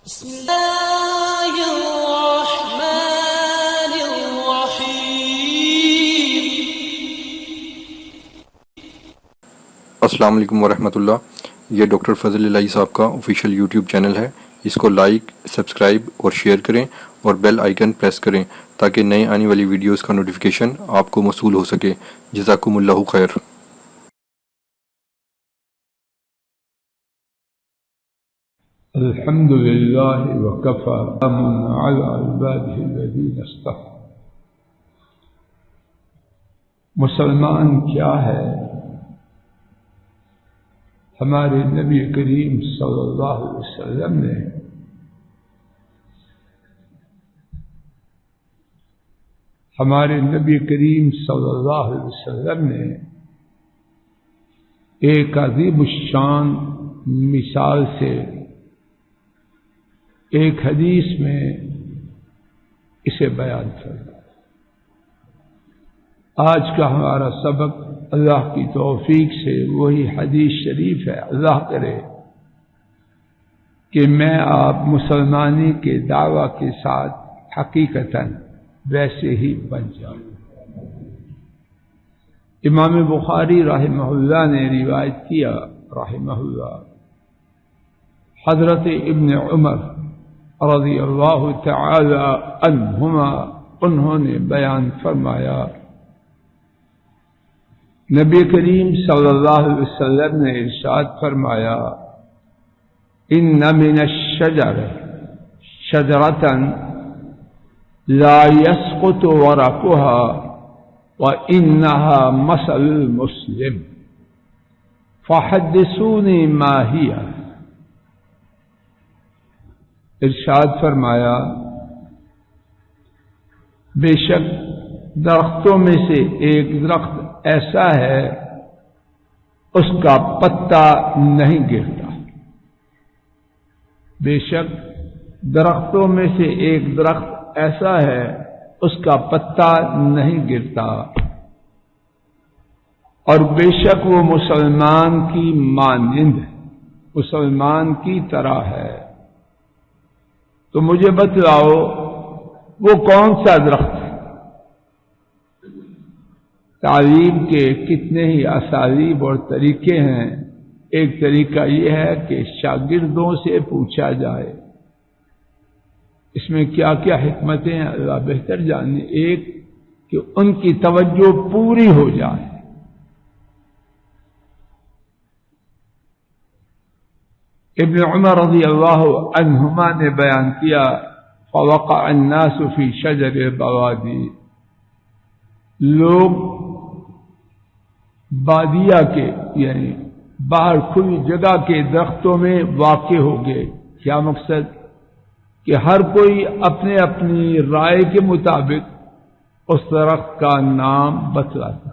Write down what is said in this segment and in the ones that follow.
بسم الله الرحمن الرحيم. السلام علیکم ورحمۃ اللہ. یہ ڈاکٹر فضل الہی صاحب کا آفیشیل یوٹیوب چینل ہے. اس کو لائک، سبسکرائب اور شیئر کریں اور بیل آئیکن پریس کریں تاکہ نئے آنے والی ویڈیوز کا نوٹیفیکیشن آپ کو موصول ہو سکے. جزاکم اللہ خیر. الحمد لله وكفى سلام على عباده الذين اصطفى. مسلمان کیا ہے؟ ہمارے نبی کریم صلی اللہ علیہ وسلم نے ایک عظیم الشان مثال سے ایک حدیث میں اسے بیان کرنا. آج کا ہمارا سبق اللہ کی توفیق سے وہی حدیث شریف ہے. اللہ کرے کہ میں آپ مسلمانی کے دعویٰ کے ساتھ حقیقتاً ویسے ہی بن جاؤں. امام بخاری رحمہ اللہ نے روایت کیا رحمہ اللہ، حضرت ابن عمر رضی اللہ تعالی عنہما انہوں نے بیان فرمایا، نبی کریم صلی اللہ علیہ وسلم نے ارشاد فرمایا، ان من الشجر شجرة لا يسقط ورقها وإنها مثل المسلم فحدثوني ما هي. ارشاد فرمایا، بے شک درختوں میں سے ایک درخت ایسا ہے اس کا پتا نہیں گرتا. بے شک درختوں میں سے ایک درخت ایسا ہے اس کا پتا نہیں گرتا، اور بے شک وہ مسلمان کی مانند ہے، مسلمان کی طرح ہے. تو مجھے بتلاؤ وہ کون سا درخت ہے؟ تعلیم کے کتنے ہی اسالیب اور طریقے ہیں. ایک طریقہ یہ ہے کہ شاگردوں سے پوچھا جائے. اس میں کیا کیا حکمتیں ہیں اللہ بہتر جانے. ایک کہ ان کی توجہ پوری ہو جائے. ابن عمر رضی اللہ عنہما نے بیان کیا، فوقع الناس فی شجر البوادی، لوگ بادیہ کے یعنی باہر کھلی جگہ کے درختوں میں واقع ہو گئے. کیا مقصد؟ کہ ہر کوئی اپنے اپنی رائے کے مطابق اس درخت کا نام بتلاتا.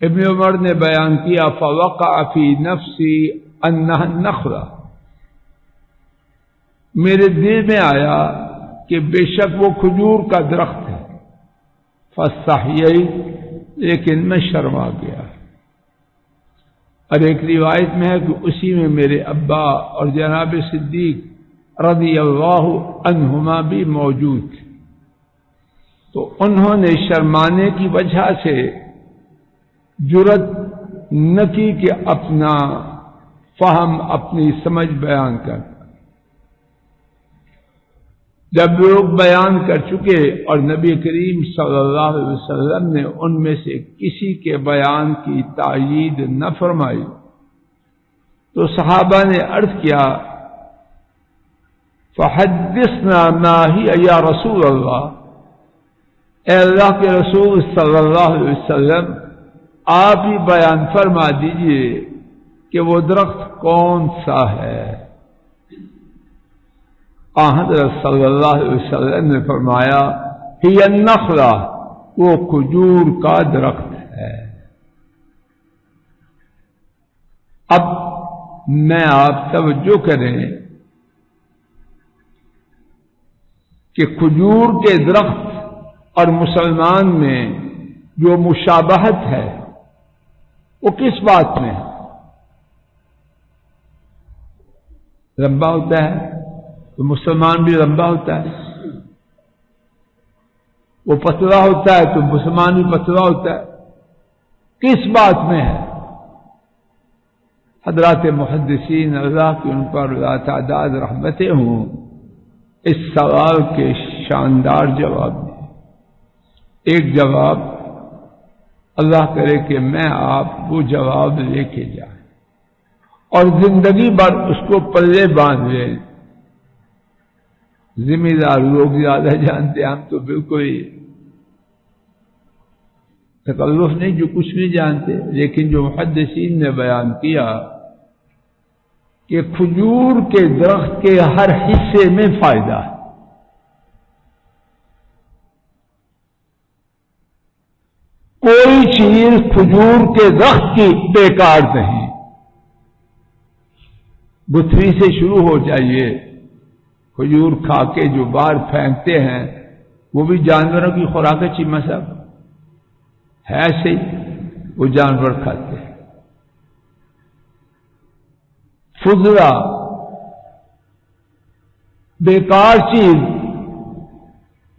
ابن عمر نے بیان کیا، فوقع فی نفسی انہا النخلہ، میرے دل میں آیا کہ بے شک وہ کھجور کا درخت ہے. فاستحییت، لیکن میں شرما گیا. اور ایک روایت میں ہے کہ اسی میں میرے ابا اور جناب صدیق رضی اللہ عنہما بھی موجود تھے. تو انہوں نے شرمانے کی وجہ سے جرأت نہ کی کہ اپنا فہم، اپنی سمجھ بیان کر. جب لوگ بیان کر چکے اور نبی کریم صلی اللہ علیہ وسلم نے ان میں سے کسی کے بیان کی تائید نہ فرمائی تو صحابہ نے عرض کیا، فحدثنا ما ہی یا رسول اللہ، اے اللہ کے رسول صلی اللہ علیہ وسلم آپ ہی بیان فرما دیجئے کہ وہ درخت کون سا ہے. حضرت صلی اللہ علیہ وسلم نے فرمایا، ہی النخلہ، وہ کھجور کا درخت ہے. اب میں آپ توجہ کریں کہ کھجور کے درخت اور مسلمان میں جو مشابہت ہے وہ کس بات میں ہے؟ لمبا ہوتا ہے تو مسلمان بھی لمبا ہوتا ہے، وہ پتلا ہوتا ہے تو مسلمان بھی پتلا ہوتا ہے. کس بات میں ہے؟ حضرات محدثین اللہ کی ان پر تعداد رحمتیں ہوں، اس سوال کے شاندار جواب دیں. ایک جواب، اللہ کرے کہ میں آپ وہ جواب لے کے جائیں اور زندگی بھر اس کو پلے باندھ لیں. ذمہ دار لوگ زیادہ جانتے، ہم تو بالکل ہی تکلف نہیں، جو کچھ نہیں جانتے. لیکن جو محدثین نے بیان کیا کہ کھجور کے درخت کے ہر حصے میں فائدہ ہے. کوئی چیز کھجور کے درخت کی بیکار نہیں. گتھری سے شروع ہو جائیے، کھجور کھا کے جو باہر پھینکتے ہیں وہ بھی جانوروں کی خوراک ہے. چیمہ صاحب ہے ایسے ہی وہ جانور کھاتے ہیں. فضلہ بیکار چیز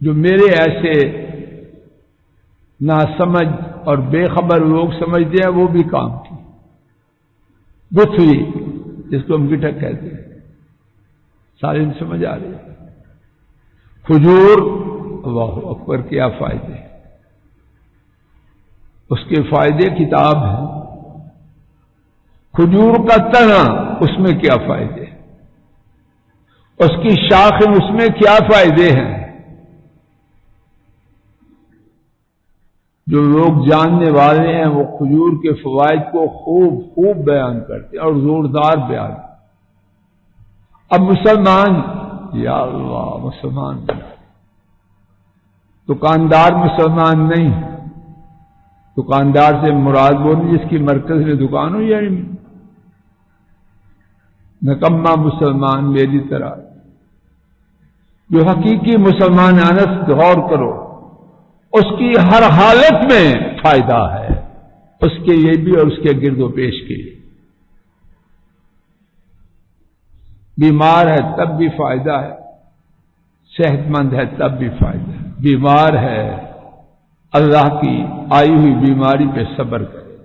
جو میرے ایسے ناسمجھ اور بے خبر لوگ سمجھتے ہیں وہ بھی کام کی. گتھری جس کو ہم گٹک کہتے ہیں، سارے سمجھ آ رہے ہیں. کھجور، اللہ اکبر، کیا فائدے، اس کے فائدے کتاب ہیں. کھجور کا تنا، اس میں کیا فائدے، اس کی شاخیں، اس میں کیا فائدے ہیں. جو لوگ جاننے والے ہیں وہ کھجور کے فوائد کو خوب بیان کرتے ہیں اور زوردار بیان. اب مسلمان، یا اللہ، مسلمان دکاندار مسلمان نہیں. دکاندار سے مراد وہ نہیں جس کی مرکز میں دکان ہو، یعنی نکما مسلمان میری طرح. جو حقیقی مسلمان انس غور کرو، اس کی ہر حالت میں فائدہ ہے، اس کے یہ بھی اور اس کے گرد و پیش کے لیے. بیمار ہے تب بھی فائدہ ہے، صحت مند ہے تب بھی فائدہ ہے. بیمار ہے، اللہ کی آئی ہوئی بیماری پہ صبر کرے،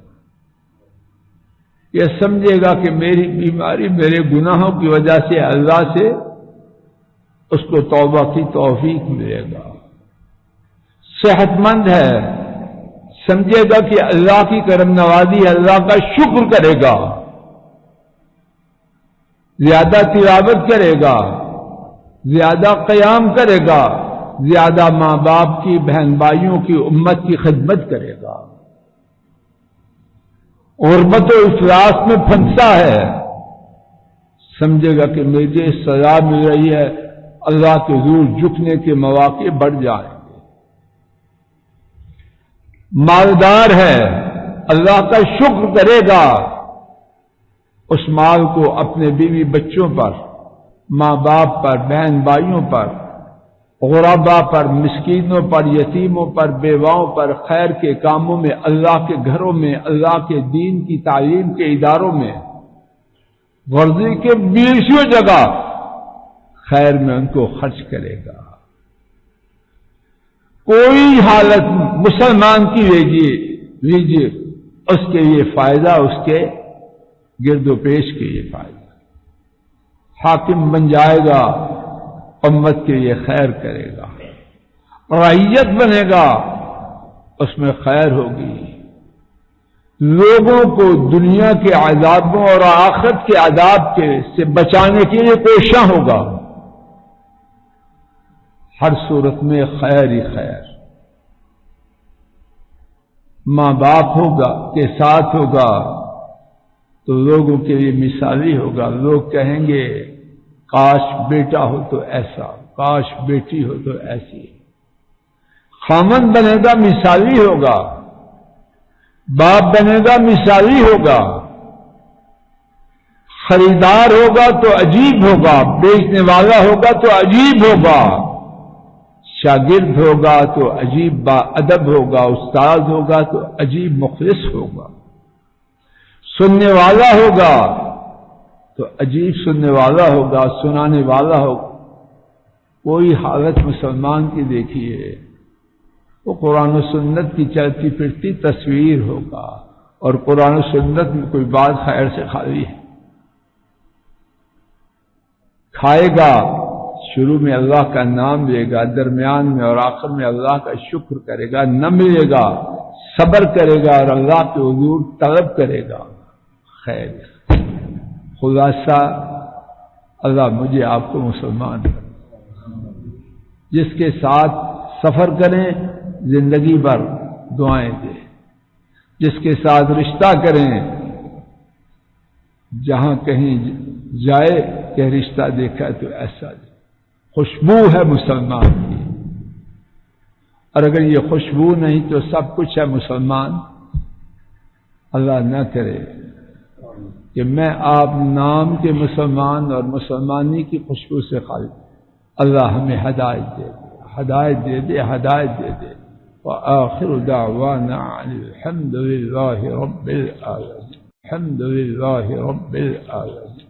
یہ سمجھے گا کہ میری بیماری میرے گناہوں کی وجہ سے اللہ سے اس کو توبہ کی توفیق ملے گا. صحت مند ہے، سمجھے گا کہ اللہ کی کرم نوازی ہے، اللہ کا شکر کرے گا، زیادہ تلاوت کرے گا، زیادہ قیام کرے گا، زیادہ ماں باپ کی، بہن بھائیوں کی، امت کی خدمت کرے گا. غربت و افلاس میں پھنسا ہے، سمجھے گا کہ مجھے سزا مل رہی ہے، اللہ کے حضور جھکنے کے مواقع بڑھ جائیں. مالدار ہے، اللہ کا شکر کرے گا، اس مال کو اپنے بیوی بچوں پر، ماں باپ پر، بہن بھائیوں پر، غربا پر، مسکینوں پر، یتیموں پر، بیواؤں پر، خیر کے کاموں میں، اللہ کے گھروں میں، اللہ کے دین کی تعلیم کے اداروں میں، غرضی کے 20 جگہ خیر میں ان کو خرچ کرے گا. کوئی حالت مسلمان کی لیجیے، اس کے یہ فائدہ، اس کے گرد و پیش کے یہ فائدہ. حاکم بن جائے گا، امت کے لیے خیر کرے گا. رعیت بنے گا، اس میں خیر ہوگی. لوگوں کو دنیا کے عذابوں اور آخرت کے عذاب سے بچانے کے لیے کوشاں ہوگا. ہر صورت میں خیر ہی خیر. ماں باپ ہوگا کے ساتھ ہوگا تو لوگوں کے لیے مثالی ہوگا. لوگ کہیں گے کاش بیٹا ہو تو ایسا، کاش بیٹی ہو تو ایسی. خامن بنے گا مثالی ہوگا، باپ بنے گا مثالی ہوگا. خریدار ہوگا تو عجیب ہوگا، بیچنے والا ہوگا تو عجیب ہوگا، شاگرد ہوگا تو عجیب با ادب ہوگا، استاد ہوگا تو عجیب مخلص ہوگا. سننے والا ہوگا تو عجیب سننے والا ہوگا، سنانے والا ہوگا۔ کوئی حالت مسلمان کی دیکھیے، وہ قرآن و سنت کی چلتی پھرتی تصویر ہوگا، اور قرآن و سنت میں کوئی بات خیر سے خالی ہے۔ کھائے گا، شروع میں اللہ کا نام لے گا، درمیان میں اور آخر میں اللہ کا شکر کرے گا، نہ ملے گا صبر کرے گا اور اللہ کے حضور طلب کرے گا خیر۔ خلاصہ، اللہ مجھے آپ کو مسلمان کرے، جس کے ساتھ سفر کریں زندگی بھر دعائیں دے، جس کے ساتھ رشتہ کریں جہاں کہیں جائے کہ رشتہ دیکھا تو ایسا دے۔ خوشبو ہے مسلمان کی، اور اگر یہ خوشبو نہیں تو سب کچھ ہے مسلمان۔ اللہ نہ کرے کہ میں آپ نام کے مسلمان اور مسلمانی کی خوشبو سے خالی۔ اللہ ہمیں ہدایت دے دے، ہدایت دے دے، ہدایت دے دے۔ وآخر دعوانا الحمد للہ رب العالمین، الحمد للہ رب العالمین۔